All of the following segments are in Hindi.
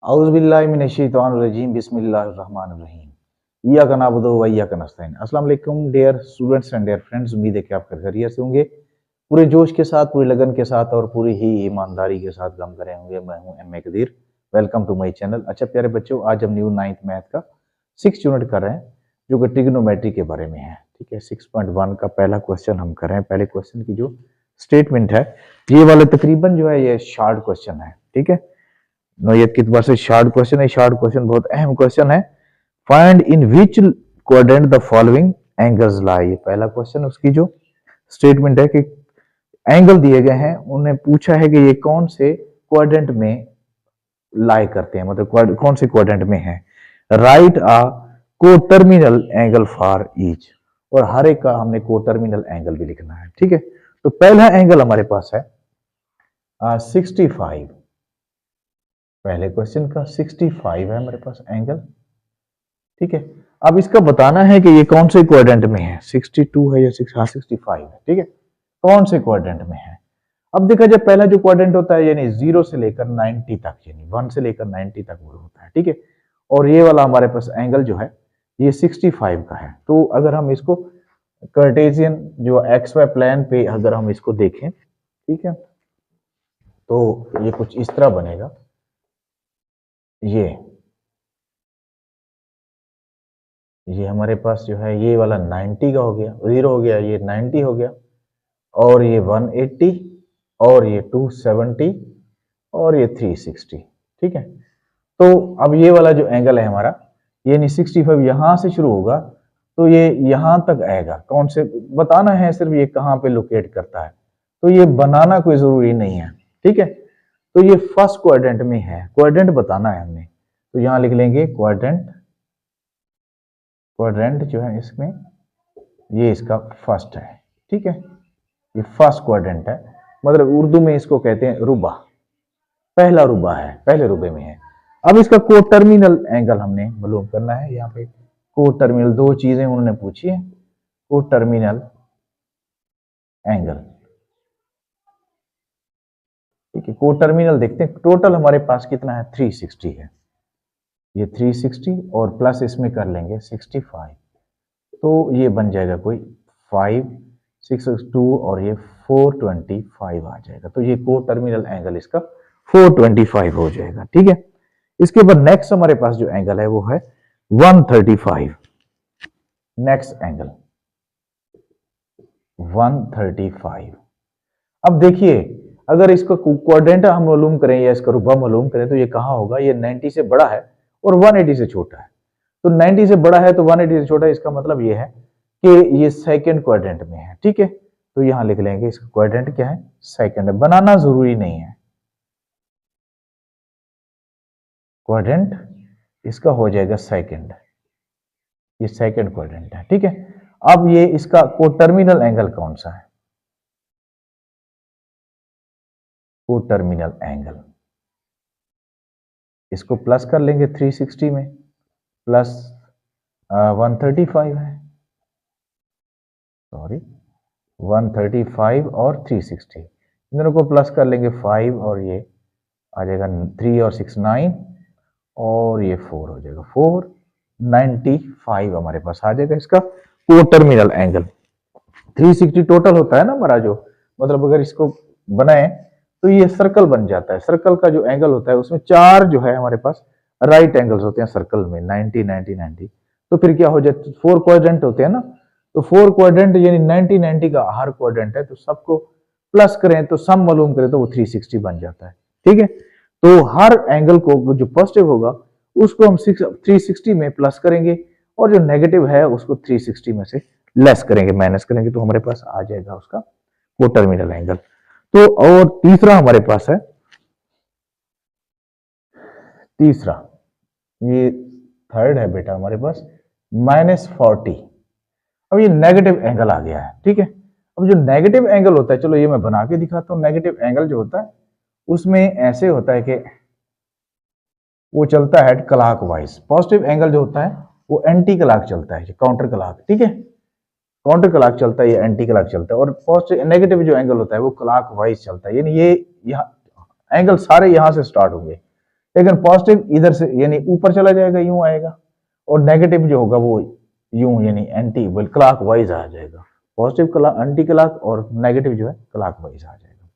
औज़ुबिल्लाहिमिनश्शैतानिर्रजीम बिस्मिल्लाहिर्रहमानिर्रहीम इय्याका नअबुदु व इय्याका नस्तईन। अस्सलाम वालेकुम dear students and dear friends, उम्मीद है कि आप खैरियत से होंगे। पूरे जोश के साथ, पूरी लगन के साथ और पूरी ही ईमानदारी के साथ काम करे होंगे। मैं हूं M A Kadir, welcome to my channel. अच्छा प्यारे बच्चों, आज हम न्यू 9th मैथ का 6 यूनिट कर रहे हैं जो कि ट्रिग्नोमेट्री के बारे में है। ठीक है, 6.1 का पहला क्वेश्चन हम कर रहे हैं। पहले क्वेश्चन की जो स्टेटमेंट है ये वाला तकरीबन जो है ये शॉर्ट क्वेश्चन है। ठीक है, नोयत की तरफ से शॉर्ट क्वेश्चन है। शॉर्ट क्वेश्चन बहुत अहम क्वेश्चन है। Find in which quadrant the following angles lie. ये पहला क्वेश्चन, उसकी जो स्टेटमेंट है कि एंगल दिए गए हैं, उन्हें पूछा है कि ये कौन से क्वाड्रेंट में लाई करते हैं, मतलब कौन से क्वाड्रेंट में है। Write a coterminal angle for each, और हर एक का हमने कोटर्मिनल एंगल भी लिखना है। ठीक है, तो पहला एंगल हमारे पास है 65। पहले क्वेश्चन का 65 है हमारे पास एंगल। ठीक है, अब इसका बताना है कि ये कौन से क्वाड्रेंट में है। 62 है या 65 है। ठीक है, कौन से क्वाड्रेंट में है। अब देखा जाए, पहला जो क्वाड्रेंट होता है यानी 0 से लेकर 90 तक, यानी 1 से लेकर 90 तक वो होता है। ठीक है, और ये वाला हमारे पास एंगल जो है ये 65 का है। तो अगर हम इसको कार्टेशियन जो एक्स वाई प्लेन पे अगर हम इसको देखें, ठीक है, तो ये कुछ इस तरह बनेगा। ये हमारे पास जो है ये वाला 90 का हो गया, 0 हो गया, ये 90 हो गया, और ये 180, और ये 270, और ये 360। ठीक है, तो अब ये वाला जो एंगल है हमारा, यानी 65 यहां से शुरू होगा तो ये यहां तक आएगा। कौन से बताना है, सिर्फ ये कहां पे लोकेट करता है, तो ये बनाना कोई जरूरी नहीं है। ठीक है, तो ये फर्स्ट क्वाड्रेंट में है, क्वाड्रेंट बताना है हमने, तो यहां लिख लेंगे क्वाड्रेंट जो है इसमें ये इसका फर्स्ट है। ठीक है, ये फर्स्ट क्वाड्रेंट है, मतलब उर्दू में इसको कहते हैं रुबा, पहला रुबा है, पहले रुबे में है। अब इसका कोटर्मिनल एंगल हमने मालूम करना है। यहाँ पे कोटर्मिनल, दो चीजें उन्होंने पूछी है, कोटर्मिनल एंगल। ठीक है, कोटर्मिनल देखते हैं, टोटल हमारे पास कितना है, 360 है। ये 360 और प्लस इसमें कर लेंगे 65, तो ये बन जाएगा कोई 562 और ये 425 आ जाएगा। तो ये कोटर्मिनल एंगल इसका 425 हो जाएगा। ठीक है, इसके बाद नेक्स्ट हमारे पास जो एंगल है वो है 135। Next angle 135। अब देखिए, अगर इसका क्वाड्रेंट हम मालूम करें या इसका रुबा मालूम करें तो ये कहां होगा, ये 90 से बड़ा है और 180 से छोटा है। तो 90 से बड़ा है तो 180 से छोटा है, इसका मतलब ये है कि ये सेकंड क्वाड्रेंट में है। ठीक है, तो यहां लिख लेंगे इसका क्वाड्रेंट क्या है, सेकंड है। बनाना जरूरी नहीं है, क्वाड्रेंट इसका हो जाएगा सेकंड, ये सेकंड क्वाड्रेंट है। ठीक है, अब ये इसका कोटर्मिनल एंगल कौन सा है, कोटर्मिनल एंगल, इसको प्लस कर लेंगे 360 में, प्लस 135 है, सॉरी 135 और 360, इन दोनों को प्लस कर लेंगे 5, और ये आ जाएगा 3 और 6 9, और ये 4 हो जाएगा, 495 हमारे पास आ जाएगा इसका कोटर्मिनल एंगल। 360 टोटल होता है ना हमारा, जो मतलब अगर इसको बनाए तो ये सर्कल बन जाता है। सर्कल का जो एंगल होता है उसमें चार जो है हमारे पास राइट एंगल्स होते हैं सर्कल में, 90 90 90। तो फिर क्या हो जाए, 4 क्वाड्रेंट होते हैं ना, तो 4 क्वाड्रेंट यानी 90 90 का हर क्वाड्रेंट है, तो सबको प्लस करें तो सम मालूम करें तो वो 360 बन जाता है। ठीक है, तो हर एंगल को जो पॉजिटिव होगा उसको हम 360 में प्लस करेंगे, और जो नेगेटिव है उसको 360 में से लेस करेंगे, माइनस करेंगे, तो हमारे पास आ जाएगा उसका कोटर्मिनल एंगल। तो और तीसरा हमारे पास है, तीसरा ये थर्ड है बेटा हमारे पास -40। अब ये नेगेटिव एंगल आ गया है। ठीक है, अब जो नेगेटिव एंगल होता है, चलो ये मैं बना के दिखाता हूं। नेगेटिव एंगल जो होता है उसमें ऐसे होता है कि वो चलता है क्लॉक वाइज। पॉजिटिव एंगल जो होता है वो एंटी क्लॉक चलता है, काउंटर क्लॉक। ठीक है, काउंटर क्लॉक चलता है, ये एंटी क्लॉक चलता है, और पॉजिटिव नेगेटिव जो एंगल होता है वो क्लॉक वाइज चलता है, यानी ये यहाँ एंगल सारे यहां से स्टार्ट होंगे। लेकिन पॉजिटिव इधर से यानी ऊपर चला जाएगा, यूं आएगा, और नेगेटिव जो होगा वो यूं यानी एंटी क्लॉक वाइज आ जाएगा। पॉजिटिव क्लॉक एंटी क्लॉक और नेगेटिव जो है क्लॉक वाइज आ जाएगा।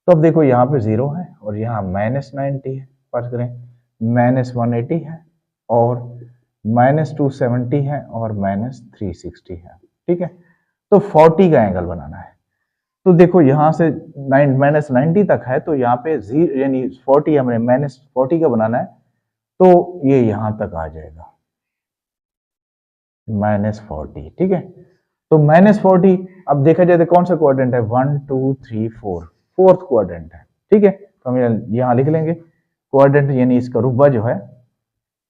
तो अब देखो यहाँ पे 0 है और यहाँ -90 है, फर्ज करें -180 है और -270 है और -360 है, ठीक है। तो 40 का एंगल बनाना है। तो देखो यहाँ से -90 तक है, तो यहाँ पे यानी 40 हमें -40 का बनाना है, तो ये यहाँ तक आ जाएगा -40, ठीक है। तो -40 अब देखा जाए तो कौन सा क्वाड्रेंट है, 1 2 3 4, फोर्थ क्वाड्रेंट है, ठीक है। तो हम यहाँ लिख लेंगे क्वाड्रेंट यानी इसका रुब्बा जो है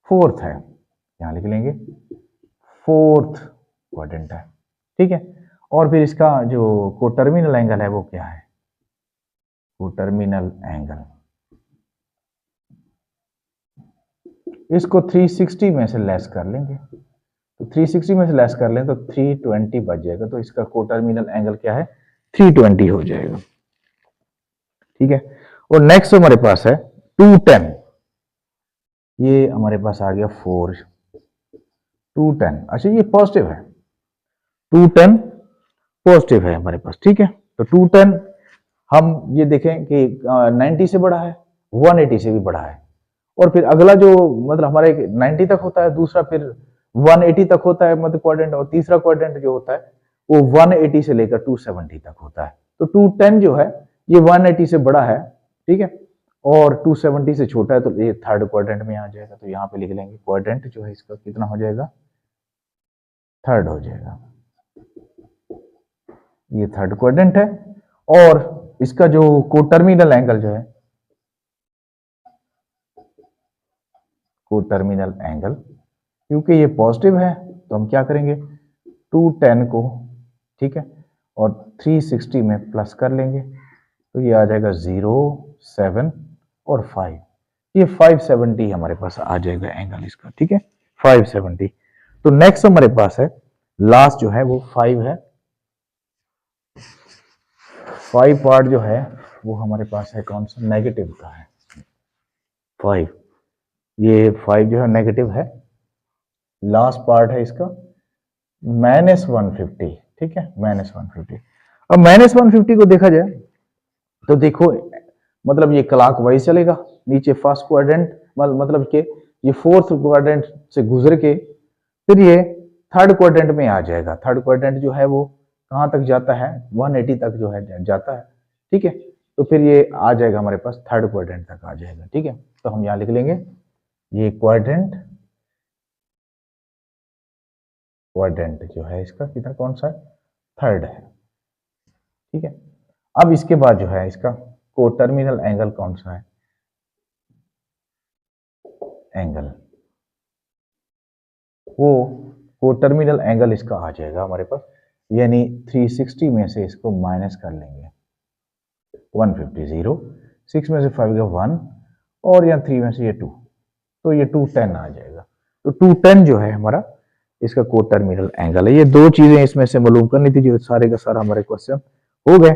फोर्थ है, यहाँ लिख लेंगे फोर्थ क्वाड्रेंट है, ठीक है। और फिर इसका जो कोटर्मिनल एंगल है वो क्या है, कोटर्मिनल एंगल, इसको 360 में से लेस कर लेंगे, तो 360 में से लेस कर लें तो 320 बच जाएगा। तो इसका कोटर्मिनल एंगल क्या है, 320 हो जाएगा, ठीक है। और नेक्स्ट हमारे पास है 210, ये हमारे पास आ गया 4 210। अच्छा ये पॉजिटिव है, 210 पॉजिटिव है हमारे पास, ठीक है। तो 210 हम ये देखें कि 90 से बड़ा है, 180 से भी बड़ा है, और फिर अगला जो मतलब हमारे 90 तक होता है, दूसरा फिर 180 तक होता है मध्य क्वाड्रेंट, और तीसरा क्वाड्रेंट जो होता है वो 180 से लेकर 270 तक होता है। तो 210 जो है ये 180 से बड़ा है, ठीक है, और 270 से छोटा है, तो ये थर्ड क्वाड्रेंट में आ जाएगा। तो यहाँ पे लिख लेंगे क्वाड्रेंट जो है इसका कितना हो जाएगा, थर्ड हो जाएगा, ये थर्ड क्वाड्रेंट है। और इसका जो कोटर्मिनल एंगल जो है, कोटर्मिनल एंगल क्योंकि ये पॉजिटिव है तो हम क्या करेंगे 210 को, ठीक है, और 360 में प्लस कर लेंगे, तो ये आ जाएगा 0 7 और 5, ये 570 हमारे पास आ जाएगा एंगल इसका, ठीक है, 570। तो नेक्स्ट हमारे पास है लास्ट जो है वो 5 है, 5 पार्ट जो है वो हमारे पास है कौन सा, नेगेटिव का है 5, ये 5 जो है नेगेटिव है, लास्ट पार्ट है इसका -150, ठीक है, -150। अब -150 को देखा जाए तो देखो मतलब ये क्लॉक वाइज चलेगा, नीचे फर्स्ट क्वाड्रेंट मतलब कि ये फोर्थ क्वाड्रेंट से गुजर के फिर ये थर्ड क्वाड्रेंट में आ जाएगा। थर्ड क्वाड्रेंट जो है वो कहाँ तक जाता है, 180 तक जो है जाता है, ठीक है। तो फिर ये आ जाएगा हमारे पास थर्ड क्वाड्रेंट तक आ जाएगा, ठीक है। तो हम यहाँ लिख लेंगे ये क्वाड्रेंट जो है इसका कितना कौन सा है, थर्ड है, ठीक है। अब इसके बाद जो है इसका कोटर्मिनल एंगल कौन सा है, एंगल वो कोटर्मिनल एंगल इसका आ जाएगा हमारे पास, यानी 360 में से इसको माइनस कर लेंगे 150, 0 6 में से 5 का 1 और यहाँ 3 में से ये 2, तो ये 210 आ जाएगा। तो 210 जो है हमारा इसका कोटर्मिनल एंगल है। ये दो चीजें इसमें से मालूम करनी थी, जो सारे का सारा हमारे क्वेश्चन हो गए।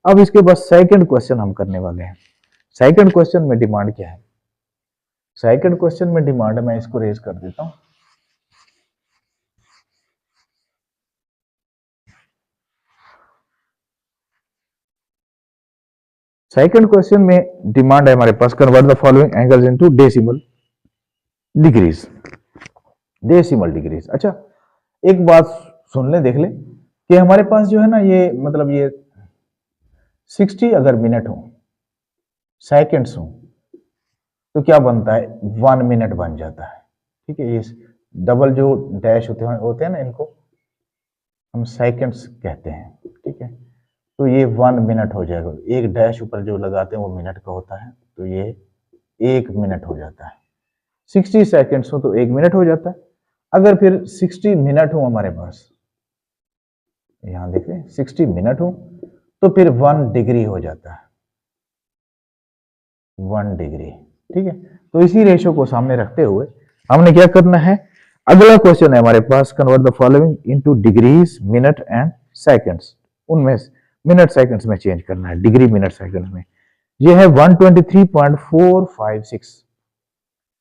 अब इसके बाद सेकंड क्वेश्चन हम करने वाले हैं। सेकंड क्वेश्चन में डिमांड क्या है, सेकंड क्वेश्चन में डिमांड मैं इसको रेज कर देता हूं। सेकंड क्वेश्चन में डिमांड है हमारे पास, convert the following angles into decimal degrees, decimal degrees. अच्छा एक बात सुन ले, देख ले कि हमारे पास जो है ना ये मतलब ये 60 अगर मिनट हो, सेकंड्स हो, तो क्या बनता है 1 मिनट बन जाता है, ठीक है। ये डबल जो डैश होते हैं ना, इनको हम सेकंड्स कहते हैं, ठीक है। तो ये 1 मिनट हो जाएगा, एक डैश ऊपर जो लगाते हैं वो मिनट का होता है, तो ये 1 मिनट हो जाता है। 60 सेकंड्स हो तो 1 मिनट हो जाता है। अगर फिर 60 मिनट हो हमारे पास, यहां देख रहे 60 मिनट हो, तो फिर 1 डिग्री हो जाता है, 1 डिग्री, ठीक है। तो इसी रेशो को सामने रखते हुए हमने क्या करना है, अगला क्वेश्चन है हमारे पास, convert the following into degrees minute and seconds, उनमें मिनट सेकंड्स में चेंज करना है, डिग्री मिनट सेकंड्स में। ये है 123.456,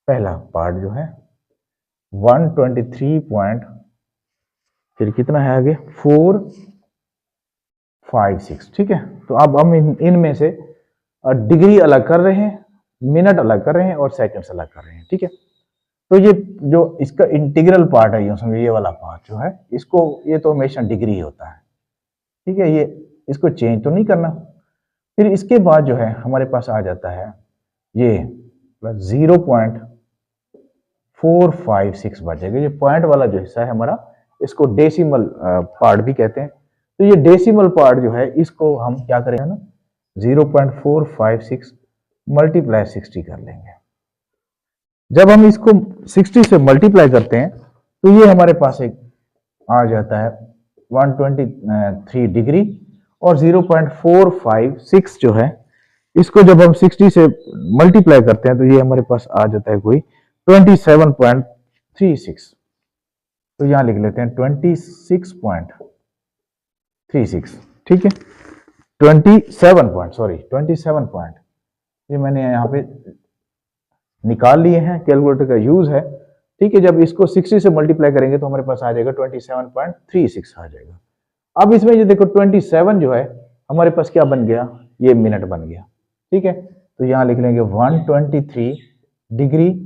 पहला पार्ट जो है 123 पॉइंट, फिर कितना है आगे 456, ठीक है। तो अब हम इनमें से डिग्री अलग कर रहे हैं, मिनट अलग कर रहे हैं और सेकंड्स अलग कर रहे हैं, ठीक है। तो ये जो इसका इंटीग्रल पार्ट है, यूं समझो ये वाला पार्ट जो है, इसको ये तो हमेशा डिग्री होता है, ठीक है, ये इसको चेंज तो नहीं करना। फिर इसके बाद जो है हमारे पास आ जाता है ये 0.456 बचेगा। ये पॉइंट वाला जो हिस्सा है हमारा, इसको डेसिमल पार्ट भी कहते हैं। तो ये डेसिमल पार्ट जो है इसको हम क्या करेंगे ना, 0.456 मल्टीप्लाई 60 कर लेंगे। जब हम इसको 60 से मल्टीप्लाई करते हैं तो ये हमारे पास एक आ जाता है 123 डिग्री, और 0.456 जो है इसको जब हम 60 से मल्टीप्लाई करते हैं तो ये हमारे पास आ जाता है कोई 27.36। तो यहां लिख लेते हैं 26.36, ठीक है। 27 पॉइंट ये मैंने यहाँ पे निकाल लिए हैं, कैलकुलेटर का यूज है, ठीक है। जब इसको 60 से मल्टीप्लाई करेंगे तो हमारे पास आ जाएगा 27.36 आ जाएगा। अब इसमें ये देखो 27 जो है हमारे पास क्या बन गया, ये मिनट बन गया, ठीक है। तो यहां लिख लेंगे 123 डिग्री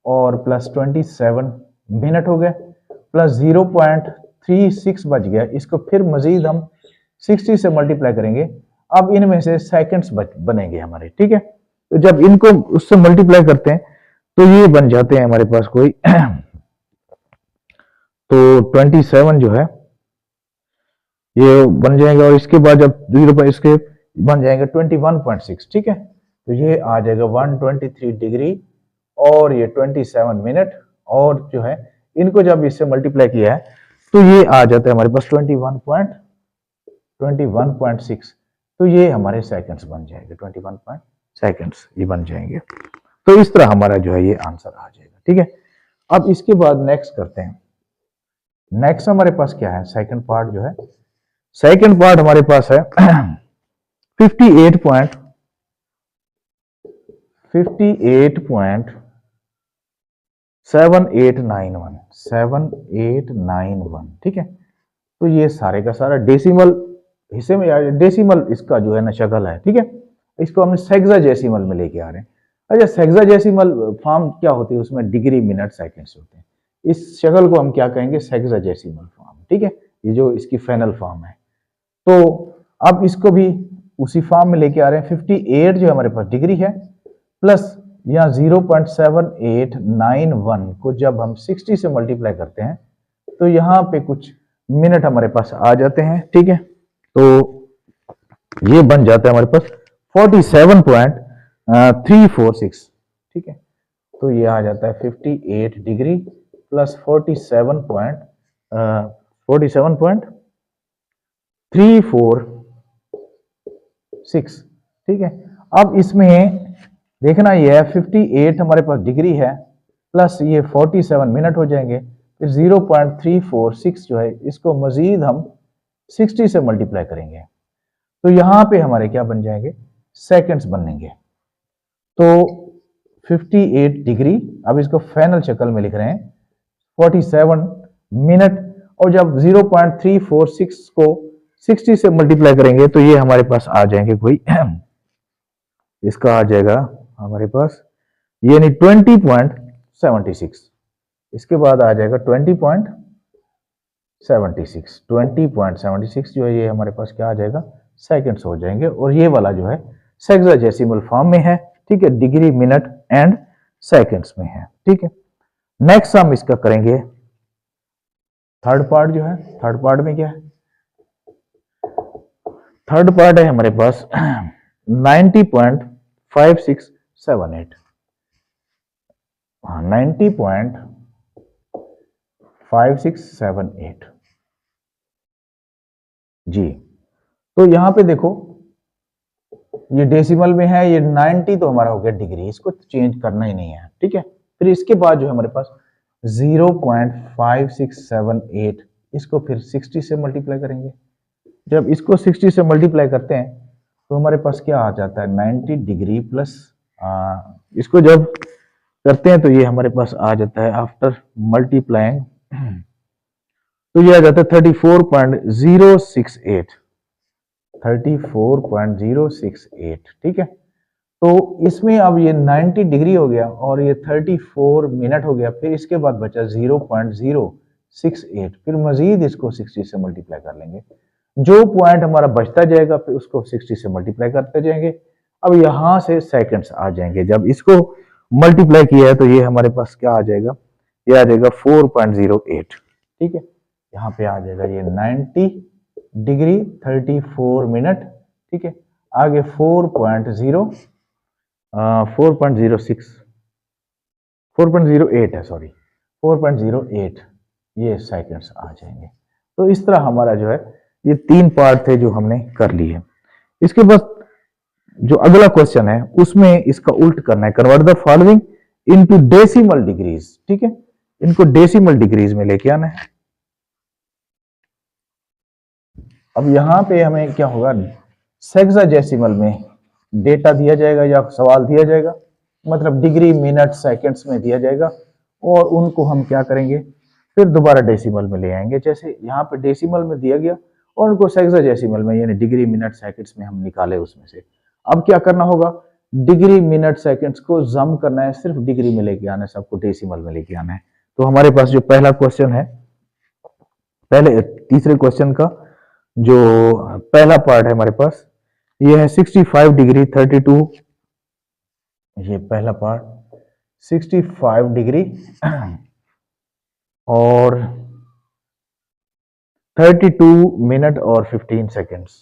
और प्लस 27 मिनट हो गए, प्लस 0.36 बच गया। इसको फिर मजीद हम 60 से मल्टीप्लाई करेंगे, अब इनमें से सेकंड्स बनेंगे हमारे, ठीक है। तो जब इनको उससे मल्टीप्लाई करते हैं तो ये बन जाते हैं हमारे पास कोई तो 27 जो है ये बन जाएगा, और इसके बाद जब 0 इसके बन जाएंगे 21.6, ठीक है। तो ये आ जाएगा 123 डिग्री और ये 27 मिनट, और जो है इनको जब इससे मल्टीप्लाई किया है तो ये आ जाता है हमारे पास 21.6। तो ये हमारे सेकंड्स बन जाएंगे, 21 सेकंड्स ये बन जाएंगे। तो इस तरह हमारा जो है ये आंसर आ जाएगा, ठीक है। अब इसके बाद नेक्स्ट करते हैं। नेक्स्ट हमारे पास क्या है, सेकंड पार्ट जो है, सेकंड पार्ट हमारे पास है 58.7891, ठीक है। तो ये सारे का सारा डेसिमल हिस्से में, डेसिमल इसका जो है ना शक्ल है, ठीक है। इसको हम सेक्साडेसिमल में लेके आ रहे हैं। अच्छा, सेक्साडेसिमल फॉर्म क्या होती है, उसमें डिग्री मिनट सेकंड्स होते हैं। इस शक्ल को हम क्या कहेंगे, सेक्साडेसिमल फॉर्म, ठीक है। ये जो इसकी फाइनल फॉर्म है। तो अब इसको भी उसी फॉर्म में लेके आ रहे हैं। 58 जो हमारे पास डिग्री है, प्लस यहाँ 0.7891 को जब हम 60 से मल्टीप्लाई करते हैं तो यहाँ पे कुछ मिनट हमारे पास आ जाते हैं, ठीक है। तो ये बन जाता है हमारे पास 47.346, ठीक है। तो ये आ जाता है 58 डिग्री प्लस 47.346, ठीक है। अब इसमें देखना ये है 58 हमारे पास डिग्री है, प्लस ये 47 मिनट हो जाएंगे, फिर 0.346 जो है इसको मजीद हम 60 से मल्टीप्लाई करेंगे तो यहाँ पे हमारे क्या बन जाएंगे, सेकंड्स बनेंगे। तो 58 डिग्री, अब इसको फाइनल शक्ल में लिख रहे हैं 47 मिनट, और जब 0.346 को 60 से मल्टीप्लाई करेंगे तो ये हमारे पास आ जाएंगे कोई इसका आ जाएगा हमारे पास यानी 20.76। इसके बाद आ जाएगा 20.76 जो है ये हमारे पास क्या आ जाएगा, सेकंड्स हो जाएंगे। और ये वाला जो है सेक्साडेसिमल फॉर्म में है, ठीक है, डिग्री मिनट एंड सेकंड्स में है, ठीक है। नेक्स्ट हम इसका करेंगे थर्ड पार्ट जो है। थर्ड पार्ट में क्या है, थर्ड पार्ट है हमारे पास 90.5678, 90.5678 जी। तो यहां पे देखो ये डेसिमल में है, ये 90 तो हमारा हो गया डिग्री, इसको चेंज करना ही नहीं है, ठीक है। फिर इसके बाद जो है हमारे पास 0.5678, इसको फिर 60 से मल्टीप्लाई करेंगे। जब इसको 60 से मल्टीप्लाई करते हैं तो हमारे पास क्या आ जाता है 90 डिग्री प्लस इसको जब करते हैं तो ये हमारे पास आ जाता है आफ्टर मल्टीप्लाइंग, तो ये आ जाता है 34.068, 34.068। ठीक है, तो इसमें अब ये 90 डिग्री हो गया और ये 34 मिनट हो गया, फिर इसके बाद बचा 0.068, फिर मजीद इसको 60 से मल्टीप्लाई कर लेंगे। जो पॉइंट हमारा बचता जाएगा फिर उसको 60 से मल्टीप्लाई करते जाएंगे। अब यहां से सेकंड्स आ जाएंगे। जब इसको मल्टीप्लाई किया है तो ये हमारे पास क्या आ जाएगा, ये आ जाएगा 4.08। ठीक है, यहाँ पे आ जाएगा ये 90 डिग्री 34 मिनट। ठीक है, आगे 4.08 है, सॉरी 4.08 ये सेकंड्स आ जाएंगे। तो इस तरह हमारा जो है ये 3 पार्ट थे जो हमने कर लिए। इसके बाद जो अगला क्वेश्चन है उसमें इसका उल्ट करना है, convert the following into decimal degrees. ठीक है, इनको डेसिमल डिग्रीज में लेके आना है। अब यहां पे हमें क्या होगा, सेक्साडेसिमल में डेटा दिया जाएगा या सवाल दिया जाएगा, मतलब डिग्री मिनट सेकंड्स में दिया जाएगा और उनको हम क्या करेंगे, फिर दोबारा डेसिमल में ले आएंगे। जैसे यहाँ पे डेसिमल में दिया गया और उनको सेक्साडेसिमल में यानी डिग्री मिनट सेकंड्स में हम निकाले उसमें से। अब क्या करना होगा, डिग्री मिनट सेकंड्स को जम करना है, सिर्फ डिग्री में लेके आना है, सबको डेसिमल में लेके आना है। तो हमारे पास जो पहला क्वेश्चन है, पहले तीसरे क्वेश्चन का जो पहला पार्ट है हमारे पास ये है 65 डिग्री 32, ये पहला पार्ट 65 डिग्री और 32 मिनट और 15 सेकेंड्स,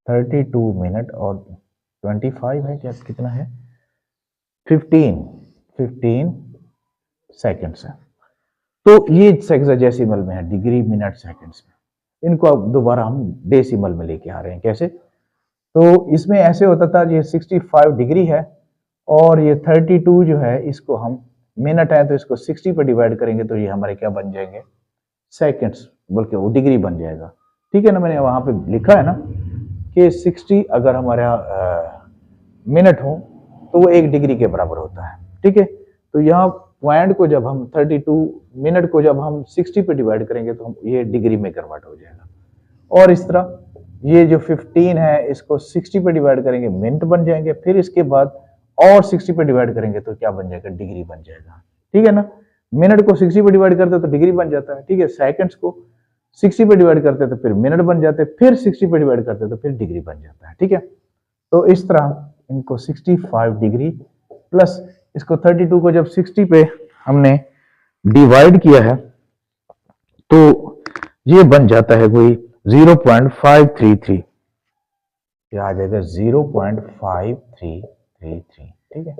32 मिनट और 25 है क्या, कितना है, 15 सेकेंड्स है। तो ये सेक्साडेसिमल में है, डिग्री मिनट सेकेंड्स में। इनको अब दोबारा हम डेसिमल में लेके आ रहे हैं। कैसे, तो इसमें ऐसे होता था, ये 65 डिग्री है और ये 32 जो है इसको हम मिनट है तो इसको 60 पे डिवाइड करेंगे तो ये हमारे क्या बन जाएंगे, सेकंड्स, बल्कि वो डिग्री बन जाएगा। ठीक है ना, मैंने वहां पे लिखा है ना कि 60 अगर हमारा मिनट हो तो वो 1 डिग्री के बराबर होता है। ठीक है, तो यहाँ पॉइंट को जब हम 32 मिनट को जब हम 60 पे डिवाइड करेंगे तो हम ये डिग्री में कन्वर्ट हो जाएगा। और इस तरह ये जो 15 है इसको 60 पे डिवाइड करेंगे मिनट बन जाएंगे, फिर इसके बाद और 60 पे डिवाइड करेंगे तो क्या बन जाएगा, डिग्री बन जाएगा। ठीक है ना, मिनट को 60 पे डिवाइड करते तो डिग्री बन जाता है। ठीक है, सेकंड्स को 60 पे डिवाइड करते तो फिर मिनट बन जाते, फिर 60 पे डिवाइड करते तो फिर डिग्री बन जाता है। ठीक है, तो इस तरह इनको 65 डिग्री प्लस इसको 32 को जब 60 पे हमने डिवाइड किया है तो ये बन जाता है कोई 0.533, ये आ जाएगा 0.5333। ठीक है,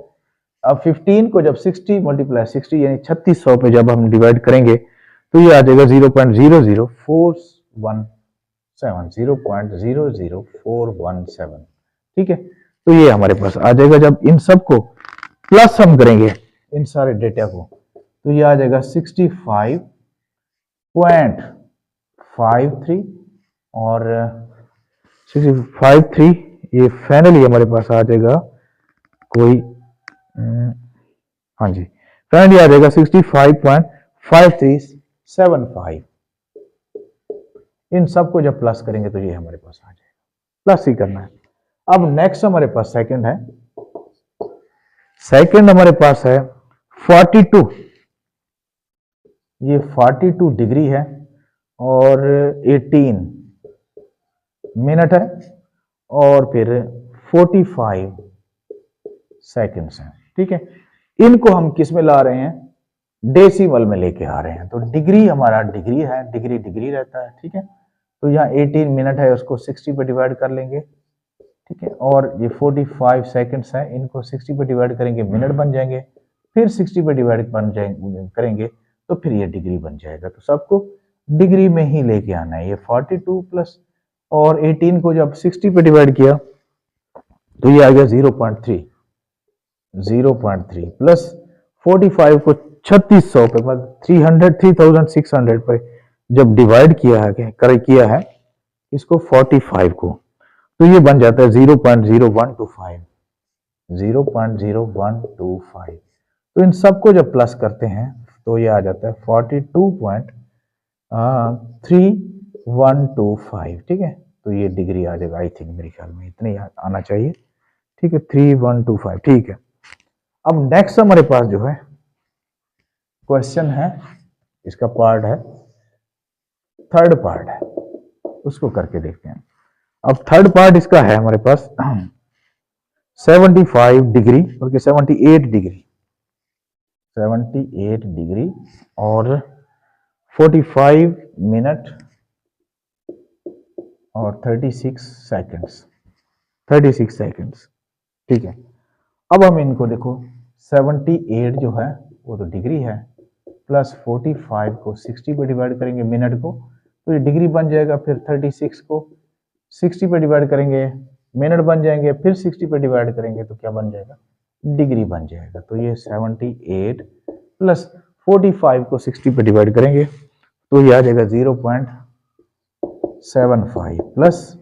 अब 15 को जब 60 मल्टीप्लाई 60 यानी 3600 पे जब हम डिवाइड करेंगे तो ये आ जाएगा 0.00417, 0.00417। ठीक है, तो ये हमारे पास आ जाएगा। जब इन सबको प्लस हम करेंगे इन सारे डेटा को तो ये आ जाएगा 65.53 और 65.3, ये फाइनली हमारे पास आ जाएगा कोई, हाँ जी, फाइनली आ जाएगा 65.5375। इन सबको जब प्लस करेंगे तो ये हमारे पास आ जाएगा, प्लस ही करना है। अब नेक्स्ट हमारे पास सेकंड है, सेकंड हमारे पास है 42, ये 42 डिग्री है और 18 मिनट है और फिर 45 सेकंड्स हैं। ठीक है, इनको हम किस में ला रहे हैं, डेसिमल में लेके आ रहे हैं। तो डिग्री हमारा डिग्री है, डिग्री डिग्री रहता है। ठीक है, तो यहाँ 18 मिनट है उसको 60 पे डिवाइड कर लेंगे। ठीक है, और ये 45 सेकंड्स है, इनको 60 पे डिवाइड करेंगे मिनट बन जाएंगे, फिर 60 पे डिवाइड बन जाएंगे करेंगे तो फिर ये डिग्री बन जाएगा। तो सबको डिग्री में ही लेके आना है। ये 42 प्लस और 18 को जब 60 पे डिवाइड किया तो ये आ गया 0.3 प्लस 45 को 3600 पे मतलब 3600 पे जब डिवाइड किया है इसको 45 को तो ये बन जाता है 0.0125। तो इन सबको जब प्लस करते हैं तो ये आ जाता है 42.3125, ठीक है। तो ये डिग्री आ जाएगा, आई थिंक मेरे ख्याल में इतने आना चाहिए, ठीक है, 3125, ठीक है। अब नेक्स्ट हमारे पास जो है क्वेश्चन है, इसका पार्ट है, थर्ड पार्ट है, उसको करके देखते हैं। अब थर्ड पार्ट इसका है हमारे पास 75 डिग्री बल्कि 78 डिग्री, 78 डिग्री और 45 मिनट और 36 सेकंड्स, 36 सेकंड्स, ठीक है। अब हम इनको देखो, 78 जो है वो तो डिग्री है, प्लस 45 को 60 पे डिवाइड करेंगे मिनट को, तो ये डिग्री बन जाएगा। फिर 36 को 60 पे डिवाइड करेंगे मिनट बन जाएंगे, फिर 60 पे डिवाइड करेंगे तो क्या बन जाएगा, डिग्री बन जाएगा। तो ये 78 प्लस 45 को 60 पे डिवाइड करेंगे तो ये आ जाएगा 0.75 प्लस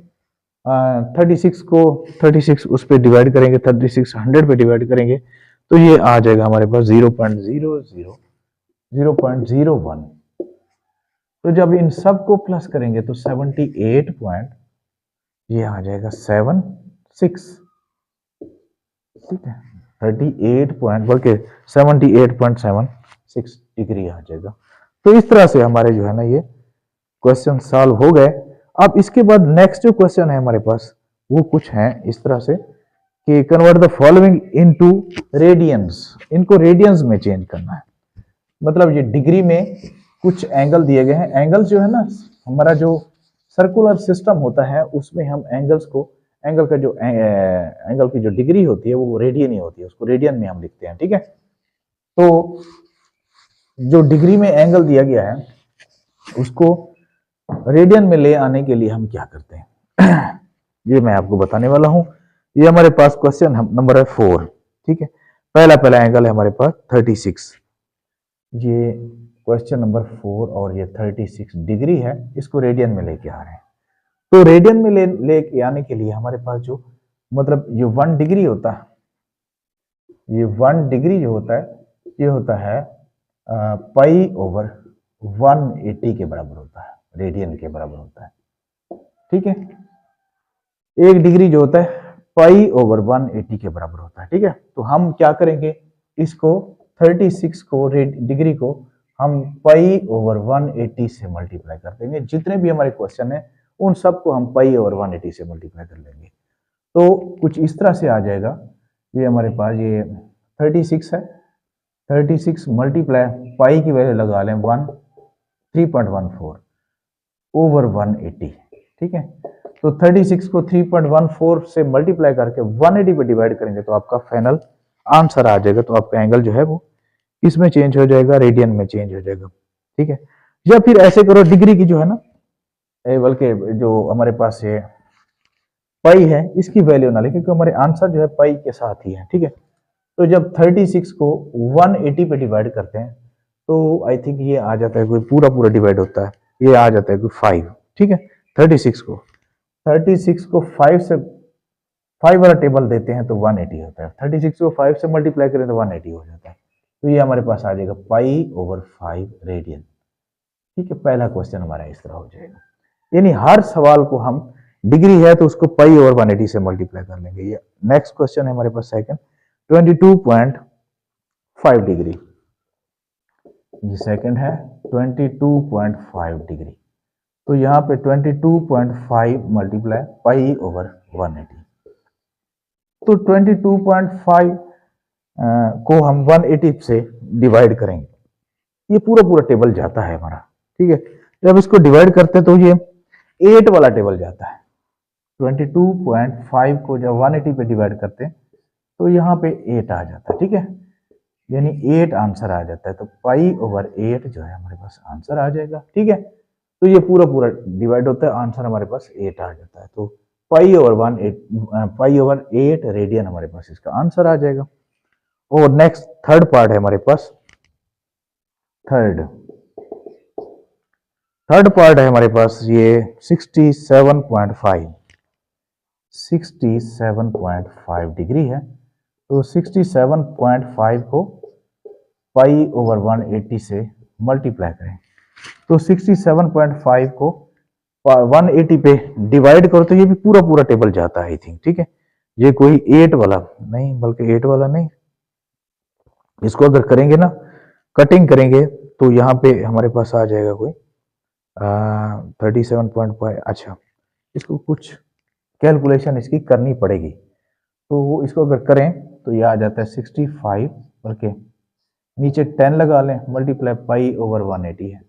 36 को 36 उस पर डिवाइड करेंगे, 36 100 पे डिवाइड करेंगे तो ये आ जाएगा हमारे पास 0.01। तो जब इन सब को प्लस करेंगे तो 78 पॉइंट ये आ जाएगा 76, ठीक है, 38 पॉइंट बल्कि 78.76 डिग्री आ जाएगा। तो इस तरह से हमारे जो है ना ये क्वेश्चन सॉल्व हो गए। अब इसके बाद नेक्स्ट जो क्वेश्चन है हमारे पास वो कुछ है इस तरह से कि convert the following into radiance, इनको रेडियंस में चेंज करना है। मतलब ये डिग्री में कुछ एंगल दिए गए हैं, एंगल जो है ना हमारा जो सर्कुलर सिस्टम होता है उसमें हम एंगल्स को, एंगल का जो एंगल की जो डिग्री होती है वो रेडियन ही होती है, उसको रेडियन में हम लिखते हैं, ठीक है। तो जो डिग्री में एंगल दिया गया है उसको रेडियन में ले आने के लिए हम क्या करते हैं ये मैं आपको बताने वाला हूं। ये हमारे पास क्वेश्चन नंबर है 4, ठीक है। पहला एंगल है हमारे पास 36, ये क्वेश्चन नंबर 4 और ये 36 डिग्री है, इसको रेडियन में लेके आ रहे हैं। तो रेडियन में लेके आने के लिए हमारे पास जो मतलब ये 1 डिग्री होता है, ये 1 डिग्री जो होता है ये होता है पाई ओवर 180 के बराबर होता है, रेडियन के बराबर होता है, ठीक है। 1 डिग्री जो होता है पाई ओवर 180 के बराबर होता है, ठीक है। तो हम क्या करेंगे, इसको 36 को डिग्री को हम पाई ओवर 180 से मल्टीप्लाई कर देंगे। जितने भी हमारे क्वेश्चन है उन सबको हम पाई ओवर 180 से मल्टीप्लाई कर लेंगे। तो कुछ इस तरह से आ जाएगा, ये हमारे पास ये 36 है, 36 मल्टीप्लाई पाई की वैल्यू लगा लें 3.14 ओवर 180, ठीक है। तो 36 को 3.14 से मल्टीप्लाई करके 180 पे डिवाइड करेंगे तो आपका फाइनल आंसर आ जाएगा। तो आपका एंगल जो है वो इसमें चेंज हो जाएगा, रेडियन में चेंज हो जाएगा, ठीक है। या फिर ऐसे करो, डिग्री की जो है ना बल्कि जो हमारे पास ये पाई है इसकी वैल्यू ना लें, क्योंकि हमारे आंसर जो है पाई के साथ ही है, ठीक है। तो जब 36 को 180 पे डिवाइड करते हैं तो आई थिंक ये आ जाता है, कोई पूरा पूरा डिवाइड होता है, ये आ जाता है कोई 5, ठीक है। 36 को 5 से 5 वाला टेबल देते हैं तो 180 होता है, 36 को 5 से मल्टीप्लाई करें तो 180 हो जाता है। तो ये हमारे पास आ जाएगा पाई ओवर 5 रेडियन, ठीक है। पहला क्वेश्चन हमारा इस तरह हो जाएगा, यानी हर सवाल को हम डिग्री है तो उसको पाई ओवर 180 से मल्टीप्लाई कर लेंगे। ये नेक्स्ट क्वेश्चन है हमारे पास सेकंड, 22.5 डिग्री, ये सेकंड है 22.5 डिग्री। तो यहाँ पे 22.5 मल्टीप्लाई पाई ओवर 180, तो 22.5 को हम 180 से डिवाइड करेंगे, ये पूरा पूरा टेबल जाता है हमारा, ठीक है। जब इसको डिवाइड करते हैं तो ये 8 वाला टेबल जाता है। 22.5 को जब 180 पे डिवाइड करते हैं तो यहाँ पे 8 आ जाता है, ठीक है, यानी 8 आंसर आ जाता है। तो पाई ओवर 8 जो है हमारे पास आंसर आ जाएगा, ठीक है। तो ये पूरा पूरा डिवाइड होता है, आंसर हमारे पास 8 आ जाता है। तो पाई ओवर 8 रेडियन हमारे पास इसका आंसर आ जाएगा। और नेक्स्ट थर्ड पार्ट है हमारे पास, थर्ड पार्ट है हमारे पास ये 67.5 डिग्री है। तो 67.5 को पाई ओवर 180 से मल्टीप्लाई करें तो 67.5 को 180 पे डिवाइड करो तो ये भी पूरा पूरा टेबल जाता है आई थिंक, ठीक है। ये कोई 8 वाला नहीं, बल्कि 8 वाला नहीं, इसको अगर करेंगे ना, कटिंग करेंगे तो यहाँ पे हमारे पास आ जाएगा कोई 37.5। अच्छा, इसको कुछ कैलकुलेशन इसकी करनी पड़ेगी, तो वो इसको अगर करें तो ये आ जाता है 65, बल्कि नीचे 10 लगा लें, मल्टीप्लाई पाई ओवर 180 है।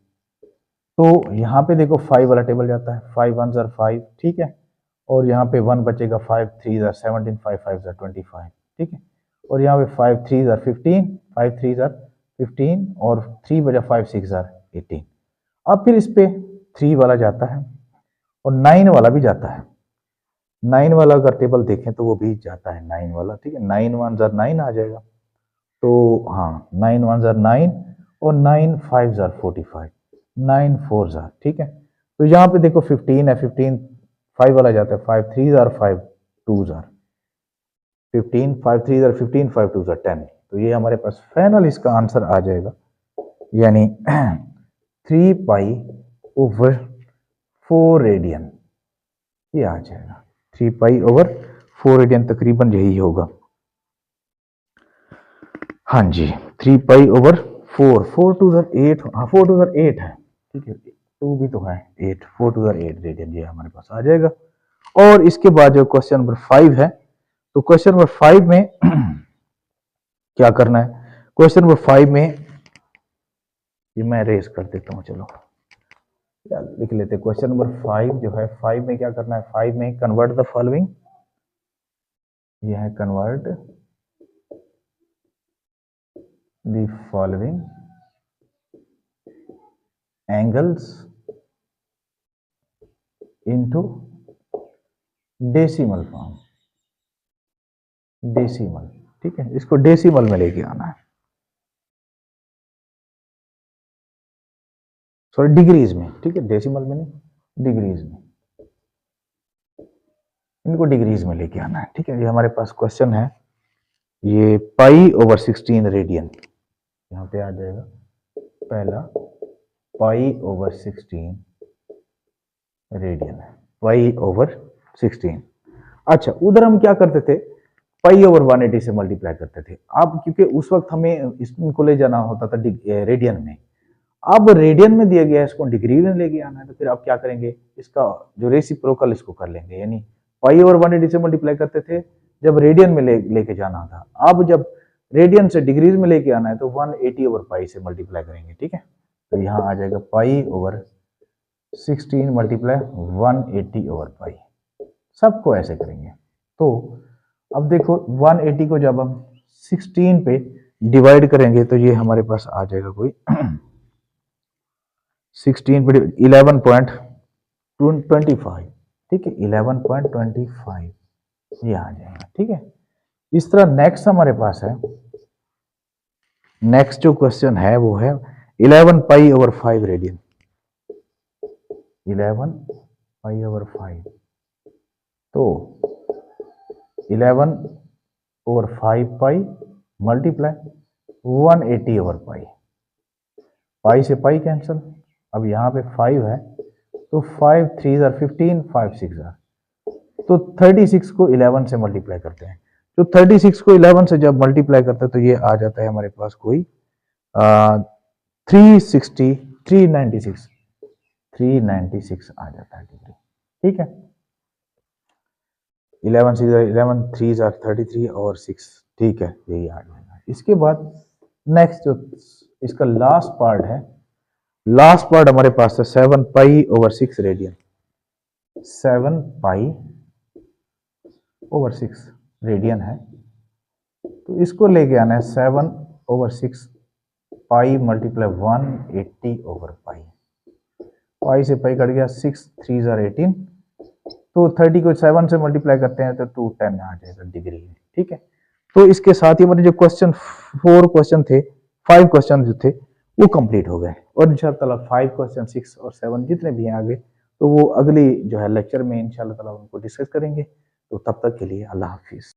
तो यहाँ पे देखो 5 वाला टेबल जाता है, 5 1 ज़र 5, ठीक है, और यहाँ पे 1 बचेगा, 5 3 ज़र 17, 5 5 ज़र 25, ठीक है, और यहाँ पे 5 3 ज़र 15, 5 3 ज़र 15, और 3 बचा 5 6 ज़र 18। अब फिर इस पे 3 वाला जाता है और 9 वाला भी जाता है। 9 वाला अगर टेबल देखें तो वो भी जाता है 9 वाला, ठीक है, 9 1 ज़र 9 आ जाएगा। तो हाँ, 9 1 ज़र 9 और 9 5 ज़र 45, 9 4 ज़र, ठीक है। तो यहाँ पे देखो 15 है, 15 5 वाला जाता है, 5 3 ज़र 5 2 ज़र 15, 5 3 ज़र 15, 5 2 ज़र 10। तो ये हमारे पास फाइनल इसका आंसर आ जाएगा, यानी 3 पाई ओवर 4 रेडियन, ये आ जाएगा 3 पाई ओवर 4 रेडियन, तकरीबन यही होगा। हाँ जी, 3 पाई ओवर 4, 4 2 ज़र 8, हाँ 4 2 ज़र 8 है, ठीक है, 2 भी तो है 8, 4 2 ज़र 8 रेडियन, ये हमारे पास आ जाएगा। और इसके बाद जो क्वेश्चन नंबर 5 है, तो क्वेश्चन नंबर 5 में क्या करना है, क्वेश्चन नंबर 5 में ये मैं रेस कर देता हूँ, चलो लिख लेते हैं। क्वेश्चन नंबर 5 जो है, 5 में क्या करना है, 5 में कन्वर्ट द फॉलोइंग, ये है convert the following angles into decimal form, decimal, ठीक है, इसको डेसिमल में लेके आना है, सॉरी डिग्रीज में, ठीक है, डेसिमल में नहीं, डिग्रीज में, इनको डिग्रीज में लेके आना है, ठीक है। ये हमारे पास क्वेश्चन है, ये पाई ओवर 16 रेडियन, यहाँ पे आ जाएगा पहला पाई ओवर 16 रेडियन है, पाई ओवर 16। अच्छा, उधर हम क्या करते थे, पाई ओवर 180 से मल्टीप्लाई करते थे। अब क्योंकि उस वक्त हमें इसको ले जाना होता था रेडियन में, अब रेडियन में दिया गया है, इसको डिग्री में लेके आना है, तो फिर आप क्या करेंगे, इसका जो रेसिप्रोकल इसको कर लेंगे, यानी पाई ओवर 180 से मल्टीप्लाई करते थे जब रेडियन में लेके जाना था, अब जब रेडियन से डिग्रीज में लेके आना है तो 180 ओवर पाई से मल्टीप्लाई करेंगे, ठीक है। तो यहाँ आ जाएगा पाई ओवर 16 मल्टीप्लाई 180 ओवर पाई, सबको ऐसे करेंगे। तो अब देखो 180 को जब हम 16 पे डिवाइड करेंगे तो ये हमारे पास आ जाएगा कोई 16 पे 11.25, ठीक है, 11.25 ये आ जाएगा, ठीक है। इस तरह नेक्स्ट हमारे पास है, नेक्स्ट जो क्वेश्चन है वो है 11 pi over 5 radian, 11 pi over 5, तो 11 ओवर 5 pi multiply 180 over pi, pi से पाई कैंसिल, अब यहाँ पे 5 है तो 5 3 ज़र 15, 5 6 ज़र, तो 36 को 11 से मल्टीप्लाई करते हैं, तो 36 को 11 से जब मल्टीप्लाई करते हैं तो ये आ जाता है हमारे पास कोई 360 396 आ जाता है डिग्री, ठीक है। 11 6 11 3 ज़र 33 और 6, ठीक है, यही आ जाएगा। इसके बाद नेक्स्ट जो इसका लास्ट पार्ट है, लास्ट पार्ट हमारे पास है 7 pi over 6 radian, 7 pi over 6 radian है, तो इसको लेके आना है 7 ओवर 6 pi multiply 180 over pi, pi से पाई कट गया, 6 3 ज़र 18, तो 30 को 7 से मल्टीप्लाई करते हैं तो 210 आ जाएगा डिग्री में, ठीक है। तो इसके साथ ही हमारे जो क्वेश्चन 4 क्वेश्चन थे, 5 क्वेश्चन जो थे वो कंप्लीट हो गए, और इंशाल्लाह 5 क्वेश्चन 6 और 7 जितने भी हैं आगे, तो वो अगली जो है लेक्चर में इंशाल्लाह ताला उनको डिस्कस करेंगे। तो तब तक के लिए अल्लाह हाफिज़।